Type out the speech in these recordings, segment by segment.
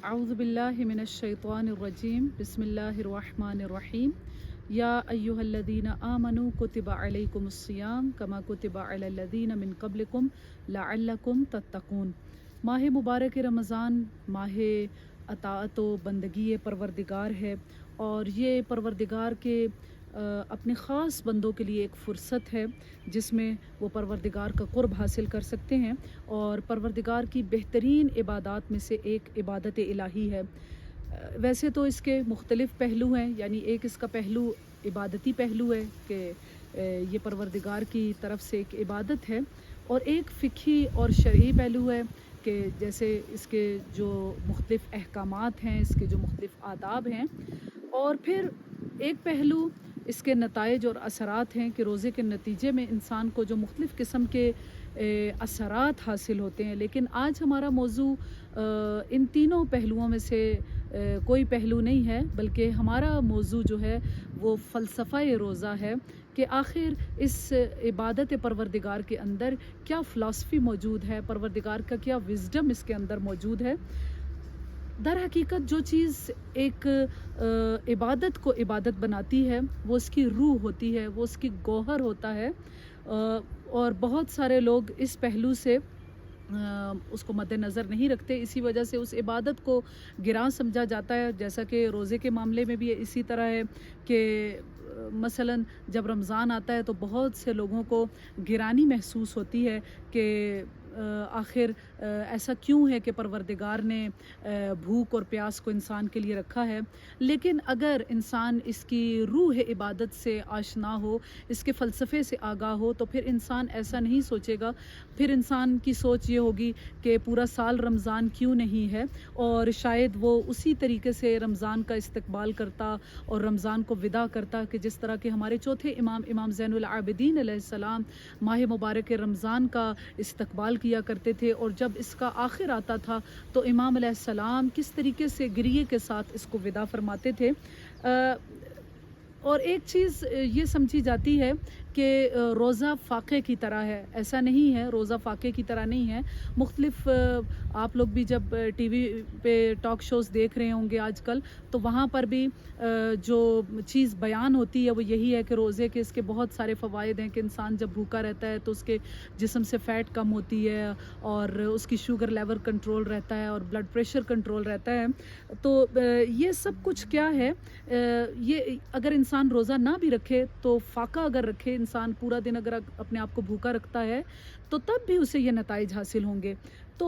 अऊज़ु बिल्लाहि मिनश्शैतानिर्रजीम बिस्मिल्लाहिर्रहमानिर्रहीम या अय्युहल्लज़ीना आमनू कुतिबा अलैकुमुस्सियाम कमा कुतिबा अलल्लज़ीना मिन क़ब्लिकुम लअल्लकुम तत्तक़ून। माह मुबारक रमज़ान माह अताअत व बंदगी परवरदिगार है, और ये परवरदिगार के अपने ख़ास बंदों के लिए एक फ़ुर्सत है जिसमें वो परवरदिगार का क़ुर्ब हासिल कर सकते हैं। और परवरदिगार की बेहतरीन इबादत में से एक इबादत इलाही है। वैसे तो इसके मुख्तलिफ़ पहलू हैं, यानी एक इसका पहलू इबादती पहलू है कि ये परवरदिगार की तरफ से एक इबादत है, और एक फ़िक़ही और शरई पहलू है कि जैसे इसके जो मुख्तलिफ़ अहकामात हैं, इसके जो मुख्तलिफ़ आदाब हैं, और फिर एक पहलू इसके नताइज और असरात हैं कि रोज़े के नतीजे में इंसान को जो मुख्तलिफ़ किस्म के असरात हासिल होते हैं। लेकिन आज हमारा मौजू इन तीनों पहलुओं में से कोई पहलू नहीं है, बल्कि हमारा मौजू जो है वो फ़लसफ़ा रोज़ा है कि आखिर इस इबादत परवरदिगार के अंदर क्या फ़िलासफ़ी मौजूद है, परवरदिगार का क्या विज़डम इसके अंदर मौजूद है। दर हकीकत जो चीज़ एक इबादत को इबादत बनाती है वो उसकी रूह होती है, वो उसकी गौहर होता है। और बहुत सारे लोग इस पहलू से उसको मद्देनज़र नहीं रखते, इसी वजह से उस इबादत को गिरां समझा जाता है। जैसा कि रोज़े के मामले में भी इसी तरह है कि मसलन जब रमज़ान आता है तो बहुत से लोगों को गिरानी महसूस होती है कि आखिर ऐसा क्यों है कि परवरदिगार ने भूख और प्यास को इंसान के लिए रखा है। लेकिन अगर इंसान इसकी रूह इबादत से आशना हो, इसके फ़लसफ़े से आगाह हो, तो फिर इंसान ऐसा नहीं सोचेगा। फिर इंसान की सोच ये होगी कि पूरा साल रमज़ान क्यों नहीं है, और शायद वो उसी तरीके से रमज़ान का इस्तकबाल करता और रमज़ान को विदा करता कि जिस तरह के हमारे चौथे इमाम ज़ैनुल आबिदीन अलैहिस्सलाम माह मुबारक रमज़ान का इस्तकबाल किया करते थे। और जब इसका आखिर आता था तो इमाम अलैहिस्सलाम किस तरीके से गिरिए के साथ इसको विदा फरमाते थे। और एक चीज़ ये समझी जाती है कि रोज़ा फ़ाक़े की तरह है। ऐसा नहीं है, रोज़ा फ़ाक़े की तरह नहीं है। मुख्तलिफ़ आप लोग भी जब टीवी पे टॉक शोज़ देख रहे होंगे आजकल, तो वहाँ पर भी जो चीज़ बयान होती है वो यही है कि रोज़े के इसके बहुत सारे फ़वाइद हैं कि इंसान जब भूखा रहता है तो उसके जिस्म से फ़ैट कम होती है, और उसकी शुगर लेवल कंट्रोल रहता है, और ब्लड प्रेशर कंट्रोल रहता है। तो ये सब कुछ क्या है, ये अगर इंसान रोज़ा ना भी रखे तो फ़ाक़ा अगर रखे इंसान पूरा दिन, अगर अपने आप को भूखा रखता है तो तब भी उसे ये नताइज हासिल होंगे। तो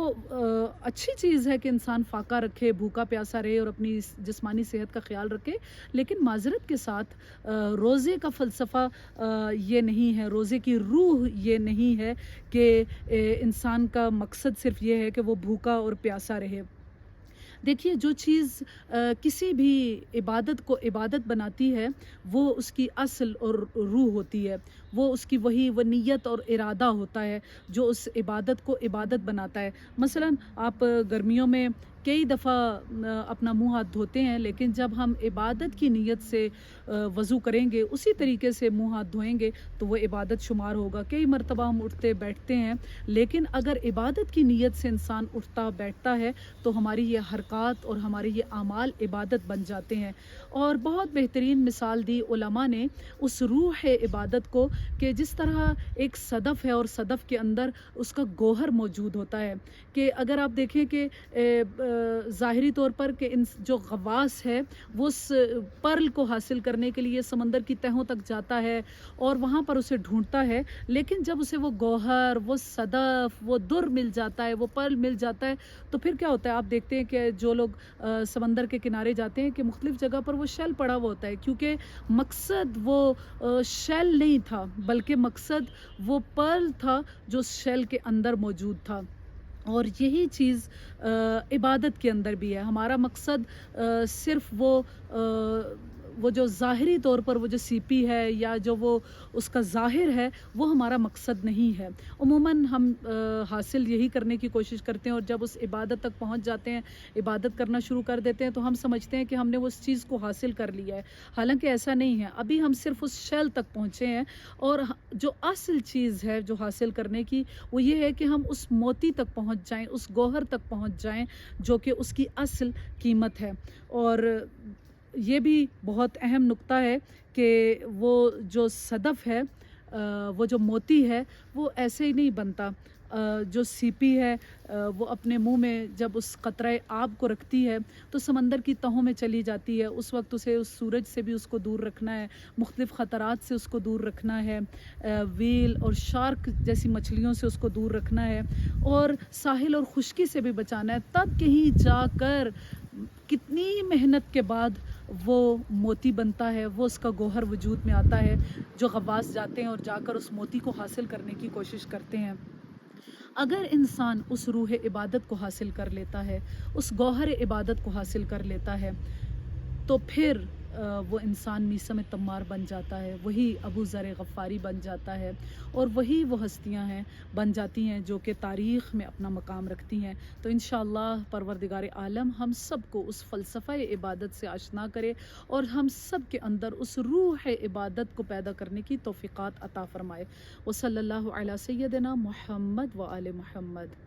अच्छी चीज़ है कि इंसान फ़ाक़ा रखे, भूखा प्यासा रहे और अपनी जिस्मानी सेहत का ख़्याल रखे। लेकिन माज़रत के साथ रोज़े का फ़लसफ़ा ये नहीं है, रोज़े की रूह ये नहीं है कि इंसान का मकसद सिर्फ़ ये है कि वो भूखा और प्यासा रहे। देखिए, जो चीज़ किसी भी इबादत को इबादत बनाती है वो उसकी असल और रूह होती है, वो उसकी वो नीयत और इरादा होता है जो उस इबादत को इबादत बनाता है। मसलन आप गर्मियों में कई दफ़ा अपना मुंह हाथ धोते हैं, लेकिन जब हम इबादत की नीयत से वज़ू करेंगे, उसी तरीके से मुंह हाथ धोएंगे तो वो इबादत शुमार होगा। कई मरतबा हम उठते बैठते हैं, लेकिन अगर इबादत की नीयत से इंसान उठता बैठता है तो हमारी ये हरकत और हमारे ये आमाल इबादत बन जाते हैं। और बहुत बेहतरीन मिसाल दी उलमा ने उस रूह इबादत को कि जिस तरह एक सदफ़ है और सदफ़ के अंदर उसका गोहर मौजूद होता है। कि अगर आप देखें कि ज़ाहिरी तौर पर कि जो गवास है वो उस पर्ल को हासिल करने के लिए समंदर की तहों तक जाता है और वहाँ पर उसे ढूंढता है, लेकिन जब उसे वो गौहर, वो सदफ़, वो दुर मिल जाता है, वो पर्ल मिल जाता है, तो फिर क्या होता है। आप देखते हैं कि जो लोग समंदर के किनारे जाते हैं कि मुख्तलिफ़ जगह पर वो शेल पड़ा हुआ होता है, क्योंकि मकसद वो शेल नहीं था, बल्कि मकसद वो पर्ल था जो शेल के अंदर मौजूद था। और यही चीज़ इबादत के अंदर भी है। हमारा मकसद सिर्फ़ وہ جو ظاہری طور پر وہ جو سی پی ہے یا جو وہ اس کا ظاہر ہے وہ ہمارا مقصد نہیں ہے. عموماً ہم حاصل یہی کرنے کی کوشش کرتے ہیں، اور جب اس عبادت تک پہنچ جاتے ہیں، عبادت کرنا شروع کر دیتے ہیں، تو ہم سمجھتے ہیں کہ ہم نے اس چیز کو حاصل کر لیا ہے. حالانکہ ایسا نہیں ہے، ابھی ہم صرف اس شیل تک پہنچے ہیں، اور جو اصل چیز ہے جو حاصل کرنے کی وہ یہ ہے کہ ہم اس موتی تک پہنچ جائیں، اس گوہر تک پہنچ جائیں جو کہ اس کی اصل قیمت ہے. اور یہ بھی بہت اہم نقطہ ہے کہ وہ جو صدف ہے، وہ جو موتی ہے وہ ایسے ہی نہیں بنتا. جو سی پی ہے وہ اپنے منہ میں جب اس قطرہ آب کو رکھتی ہے تو سمندر کی تہوں میں چلی جاتی ہے. اس وقت اسے اس سورج سے بھی اس کو دور رکھنا ہے، مختلف خطرات سے اس کو دور رکھنا ہے، ویل اور شارک جیسی مچھلیوں سے اس کو دور رکھنا ہے، اور ساحل اور خشکی سے بھی بچانا ہے. تب کہیں جا کر کتنی محنت کے بعد وہ موتی بنتا ہے، وہ اس کا گوہر وجود میں آتا ہے. جو غواص جاتے ہیں اور جا کر اس موتی کو حاصل کرنے کی کوشش کرتے ہیں، اگر انسان اس روح عبادت کو حاصل کر لیتا ہے، اس گوہر عبادت کو حاصل کر لیتا ہے، تو پھر وہ انسان میثم تمار بن جاتا ہے، وہی ابو ذر غفاری بن جاتا ہے، اور وہی وہ ہستیاں ہیں بن جاتی ہیں جو کہ تاریخ میں اپنا مقام رکھتی ہیں. تو انشاءاللہ پروردگار عالم ہم سب کو اس فلسفہ عبادت سے آشنا کرے، اور ہم سب کے اندر اس روح عبادت کو پیدا کرنے کی توفیقات عطا فرمائے. وصلی اللہ علی سیدنا محمد و آل محمد.